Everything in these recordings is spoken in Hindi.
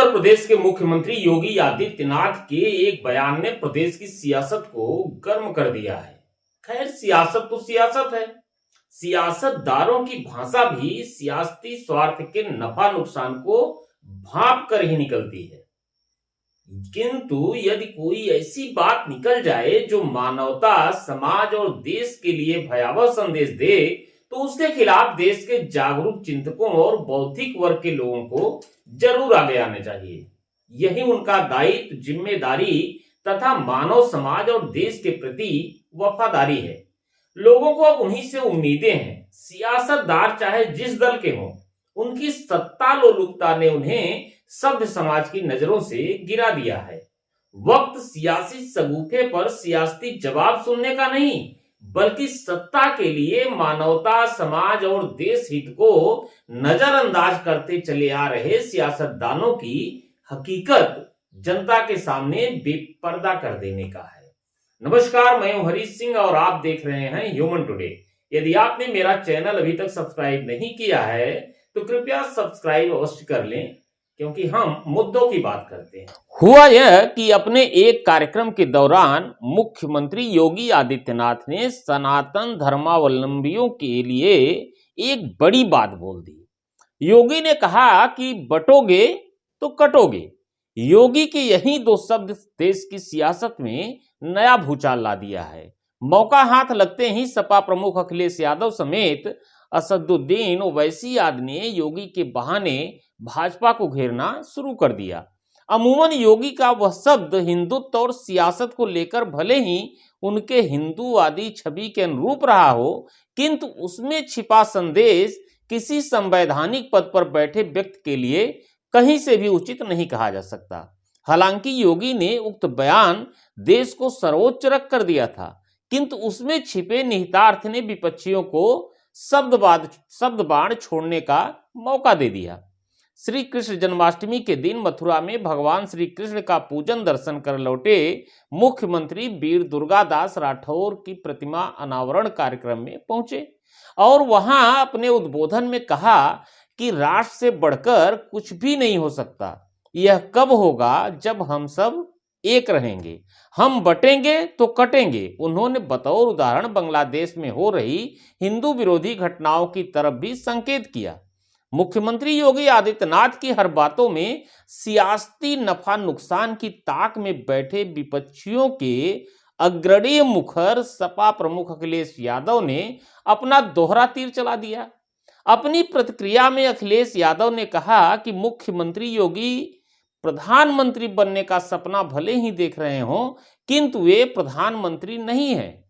उत्तर प्रदेश के मुख्यमंत्री योगी आदित्यनाथ के एक बयान ने प्रदेश की सियासत को गर्म कर दिया है। खैर, सियासत तो सियासत है। सियासतदारों की भाषा भी सियासती स्वार्थ के नफा नुकसान को भांप कर ही निकलती है। किंतु यदि कोई ऐसी बात निकल जाए जो मानवता, समाज और देश के लिए भयावह संदेश दे, तो उसके खिलाफ देश के जागरूक चिंतकों और बौद्धिक वर्ग के लोगों को जरूर आगे आने चाहिए। यही उनका दायित्व, जिम्मेदारी तथा मानव समाज और देश के प्रति वफादारी है। लोगों को अब उन्हीं से उम्मीदें हैं। सियासतदार चाहे जिस दल के हों, उनकी सत्ता लोलुपता ने उन्हें सभ्य समाज की नजरों से गिरा दिया है। वक्त सियासी शगुफे पर सियासती जवाब सुनने का नहीं, बल्कि सत्ता के लिए मानवता, समाज और देश हित को नजरअंदाज करते चले आ रहे सियासतदानों की हकीकत जनता के सामने बेपर्दा कर देने का है। नमस्कार, मैं हूं हरीश सिंह और आप देख रहे हैं ह्यूमन टुडे। यदि आपने मेरा चैनल अभी तक सब्सक्राइब नहीं किया है तो कृपया सब्सक्राइब अवश्य कर लें, क्योंकि हम मुद्दों की बात करते हैं। हुआ यह कि अपने एक कार्यक्रम के दौरान मुख्यमंत्री योगी आदित्यनाथ ने सनातन धर्मावलंबियों के लिए एक बड़ी बात बोल दी। योगी ने कहा कि बटोगे तो कटोगे। योगी के यही दो शब्द देश की सियासत में नया भूचाल ला दिया है। मौका हाथ लगते ही सपा प्रमुख अखिलेश यादव समेत असदुद्दीन ओवैसी आदि ने योगी के बहाने भाजपा को घेरना शुरू कर दिया। अमूमन योगी का वह शब्द हिंदुत्व और सियासत को लेकर भले ही उनके हिंदूवादी छवि के अनुरूप रहा हो, किंतु उसमें छिपा संदेश किसी संवैधानिक पद पर बैठे व्यक्ति के लिए कहीं से भी उचित नहीं कहा जा सकता। हालांकि योगी ने उक्त बयान देश को सर्वोच्च रख कर दिया था, किंतु उसमें छिपे निहितार्थ ने विपक्षियों को शब्द बाण छोड़ने का मौका दे दिया। श्री कृष्ण जन्माष्टमी के दिन मथुरा में भगवान श्री कृष्ण का पूजन दर्शन कर लौटे मुख्यमंत्री वीर दुर्गादास राठौर की प्रतिमा अनावरण कार्यक्रम में पहुंचे और वहां अपने उद्बोधन में कहा कि राष्ट्र से बढ़कर कुछ भी नहीं हो सकता। यह कब होगा जब हम सब एक रहेंगे। हम बटेंगे तो कटेंगे। उन्होंने बतौर उदाहरण बांग्लादेश में हो रही हिंदू विरोधी घटनाओं की तरफ भी संकेत किया। मुख्यमंत्री योगी आदित्यनाथ की हर बातों में सियासती नफा नुकसान की ताक में बैठे विपक्षियों के अग्रणी मुखर सपा प्रमुख अखिलेश यादव ने अपना दोहरा तीर चला दिया। अपनी प्रतिक्रिया में अखिलेश यादव ने कहा कि मुख्यमंत्री योगी प्रधानमंत्री बनने का सपना भले ही देख रहे हों, किंतु वे प्रधानमंत्री नहीं हैं।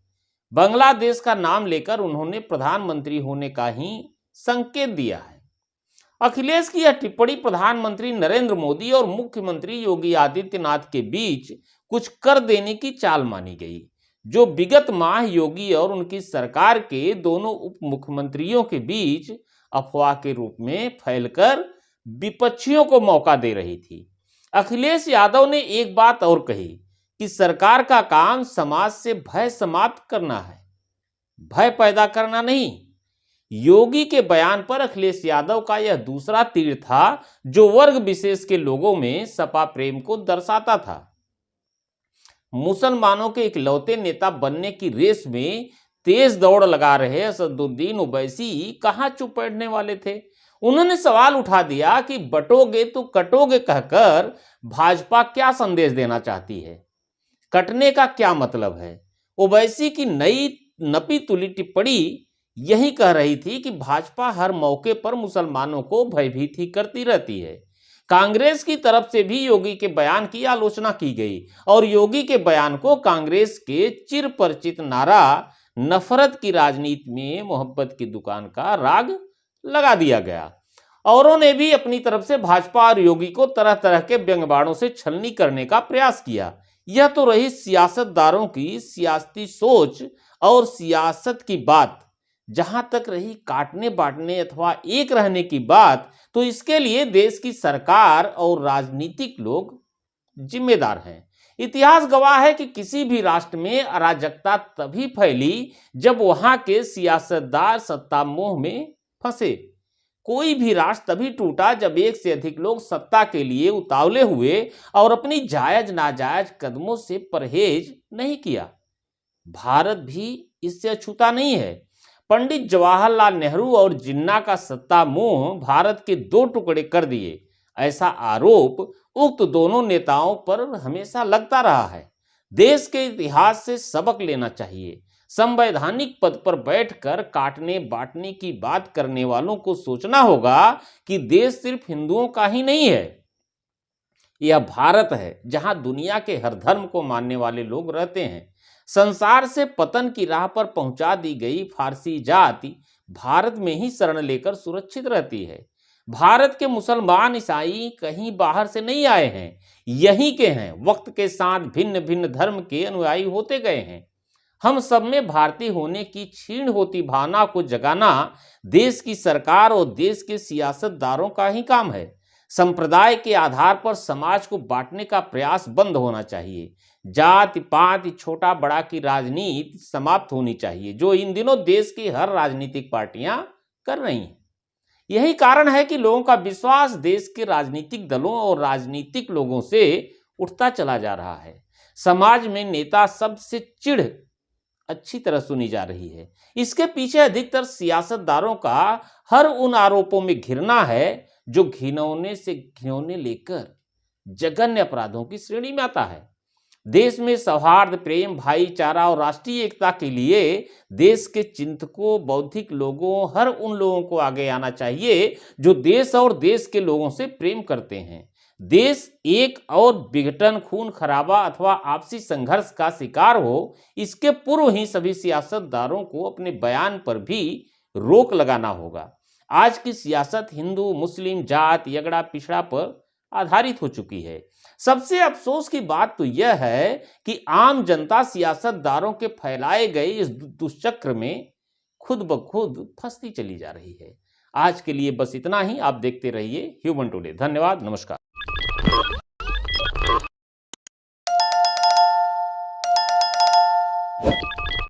बांग्लादेश का नाम लेकर उन्होंने प्रधानमंत्री होने का ही संकेत दिया है। अखिलेश की यह टिप्पणी प्रधानमंत्री नरेंद्र मोदी और मुख्यमंत्री योगी आदित्यनाथ के बीच कुछ कर देने की चाल मानी गई, जो विगत माह योगी और उनकी सरकार के दोनों उप मुख्यमंत्रियों के बीच अफवाह के रूप में फैलकर विपक्षियों को मौका दे रही थी। अखिलेश यादव ने एक बात और कही कि सरकार का काम समाज से भय समाप्त करना है, भय पैदा करना नहीं। योगी के बयान पर अखिलेश यादव का यह दूसरा तीर था, जो वर्ग विशेष के लोगों में सपा प्रेम को दर्शाता था। मुसलमानों के इकलौते नेता बनने की रेस में तेज दौड़ लगा रहे असदुद्दीन ओवैसी कहां चुप बैठने वाले थे। उन्होंने सवाल उठा दिया कि बटोगे तो कटोगे कहकर भाजपा क्या संदेश देना चाहती है, कटने का क्या मतलब है। ओवैसी की नई नपी तुली टिप्पणी यही कह रही थी कि भाजपा हर मौके पर मुसलमानों को भयभीत ही करती रहती है। कांग्रेस की तरफ से भी योगी के बयान की आलोचना की गई और योगी के बयान को कांग्रेस के चिर परिचित नारा नफरत की राजनीति में मोहब्बत की दुकान का राग लगा दिया गया। औरों ने भी अपनी तरफ से भाजपा और योगी को तरह तरह के व्यंग्यबाणों से छलनी करने का प्रयास किया। यह तो रही सियासतदारों की सियासती सोच और सियासत की बात। जहां तक रही काटने बांटने अथवा एक रहने की बात, तो इसके लिए देश की सरकार और राजनीतिक लोग जिम्मेदार हैं। इतिहास गवाह है कि किसी भी राष्ट्र में अराजकता तभी फैली जब वहां के सियासतदार सत्ता मोह में फंसे। कोई भी राष्ट्र तभी टूटा जब एक से अधिक लोग सत्ता के लिए उतावले हुए और अपनी जायज नाजायज कदमों से परहेज नहीं किया। भारत भी इससे अछूता नहीं है। पंडित जवाहरलाल नेहरू और जिन्ना का सत्ता मोह भारत के दो टुकड़े कर दिए, ऐसा आरोप उक्त दोनों नेताओं पर हमेशा लगता रहा है। देश के इतिहास से सबक लेना चाहिए। संवैधानिक पद पर बैठकर काटने बांटने की बात करने वालों को सोचना होगा कि देश सिर्फ हिंदुओं का ही नहीं है, यह भारत है जहां दुनिया के हर धर्म को मानने वाले लोग रहते हैं। संसार से पतन की राह पर पहुंचा दी गई फारसी जाति भारत में ही शरण लेकर सुरक्षित रहती है। भारत के मुसलमान ईसाई कहीं बाहर से नहीं आए हैं, यहीं के हैं। वक्त के साथ भिन्न भिन्न धर्म के अनुयायी होते गए हैं। हम सब में भारतीय होने की क्षीण होती भावना को जगाना देश की सरकार और देश के सियासतदारों का ही काम है। संप्रदाय के आधार पर समाज को बांटने का प्रयास बंद होना चाहिए। जाति पाति छोटा बड़ा की राजनीति समाप्त होनी चाहिए, जो इन दिनों देश की हर राजनीतिक पार्टियां कर रही हैं। यही कारण है कि लोगों का विश्वास देश के राजनीतिक दलों और राजनीतिक लोगों से उठता चला जा रहा है। समाज में नेता सबसे चिढ़ अच्छी तरह सुनी जा रही है। इसके पीछे अधिकतर सियासतदारों का हर उन आरोपों में घिरना है जो घिनौने से घिनौने लेकर जघन्य अपराधों की श्रेणी में आता है। देश में सौहार्द, प्रेम, भाईचारा और राष्ट्रीय एकता के लिए देश के चिंतकों, बौद्धिक लोगों, हर उन लोगों को आगे आना चाहिए जो देश और देश के लोगों से प्रेम करते हैं। देश एक और विघटन, खून खराबा अथवा आपसी संघर्ष का शिकार हो, इसके पूर्व ही सभी सियासतदारों को अपने बयान पर भी रोक लगाना होगा। आज की सियासत हिंदू मुस्लिम जात यगड़ा पिछड़ा पर आधारित हो चुकी है। सबसे अफसोस की बात तो यह है कि आम जनता सियासतदारों के फैलाए गए इस दुष्चक्र में खुद ब खुद फंसती चली जा रही है। आज के लिए बस इतना ही। आप देखते रहिए ह्यूमन टुडे। धन्यवाद, नमस्कार।